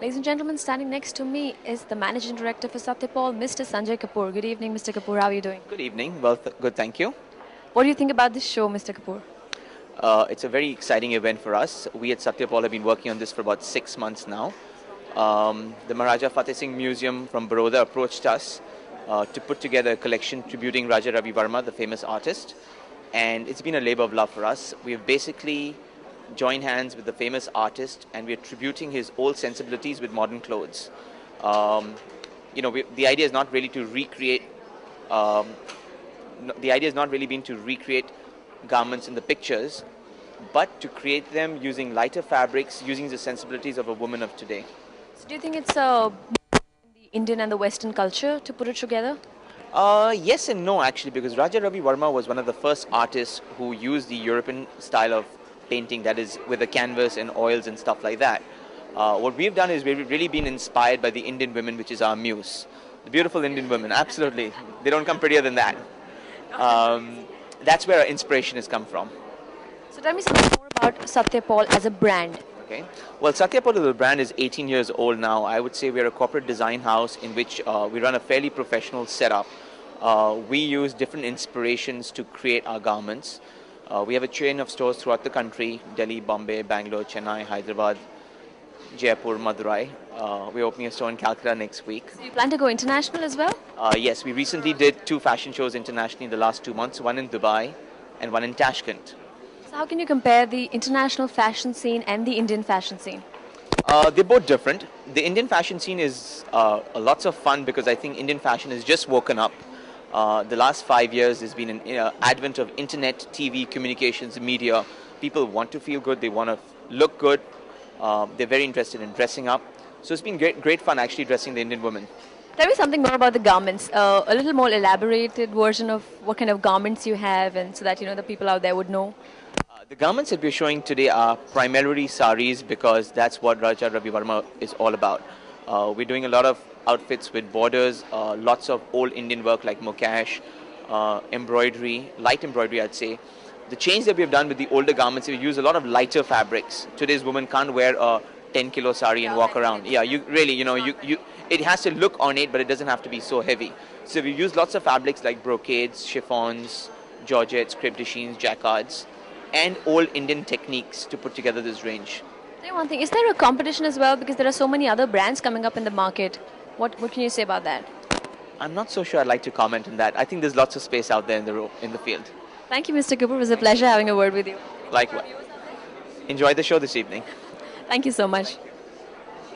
Ladies and gentlemen, standing next to me is the Managing Director for SATYAPAUL, Mr. Sanjay Kapoor. Good evening, Mr. Kapoor. How are you doing? Good evening. Well, good, thank you. What do you think about this show, Mr. Kapoor? It's a very exciting event for us. We at Satyapal have been working on this for about 6 months now. The Maharaja Fateh Singh Museum from Baroda approached us to put together a collection tributing Raja Ravi Verma, the famous artist. And it's been a labor of love for us. We've basically joined hands with the famous artist and we're tributing his old sensibilities with modern clothes. The idea is not really to recreate the idea has not really been to recreate garments in the pictures, but to create them using lighter fabrics, using the sensibilities of a woman of today. So do you think it's the Indian and the Western culture to put it together? Yes and no, actually, because Raja Ravi Verma was one of the first artists who used the European style of painting, that is with the canvas and oils and stuff like that. What we've done is we've really been inspired by the Indian women, which is our muse. The beautiful Indian women, absolutely. They don't come prettier than that. That's where our inspiration has come from. So tell me something more about SATYAPAUL as a brand. Okay. Well, Satyapal as a brand is 18 years old now. I would say we're a corporate design house in which we run a fairly professional setup. We use different inspirations to create our garments. We have a chain of stores throughout the country: Delhi, Bombay, Bangalore, Chennai, Hyderabad, Jaipur, Madurai. We're opening a store in Calcutta next week. So you plan to go international as well? Yes, we recently did 2 fashion shows internationally in the last 2 months, one in Dubai and one in Tashkent. So how can you compare the international fashion scene and the Indian fashion scene? They're both different. The Indian fashion scene is lots of fun because I think Indian fashion has just woken up. The last 5 years has been an advent of internet, TV, communications, media. People want to feel good, they want to look good. They're very interested in dressing up. So it's been great fun actually dressing the Indian women. Tell me something more about the garments. A little more elaborated version of what kind of garments you have, and so that the people out there would know. The garments that we're showing today are primarily saris because that's what Raja Ravi Verma is all about. We're doing a lot of outfits with borders, lots of old Indian work like mokash, embroidery, light embroidery I'd say. The change that we've done with the older garments, we use a lot of lighter fabrics. Today's woman can't wear a 10-kilo sari and walk around. Yeah, it has to look ornate, but it doesn't have to be so heavy. So we use lots of fabrics like brocades, chiffons, georgettes, crepe de chines, jacquards, and old Indian techniques to put together this range. Tell me one thing, is there a competition as well? Because there are so many other brands coming up in the market. What can you say about that? I'm not so sure I'd like to comment on that. I think there's lots of space out there in the field. Thank you, Mr. Kapoor. It was a pleasure having a word with you. Likewise. Enjoy the show this evening. Thank you so much.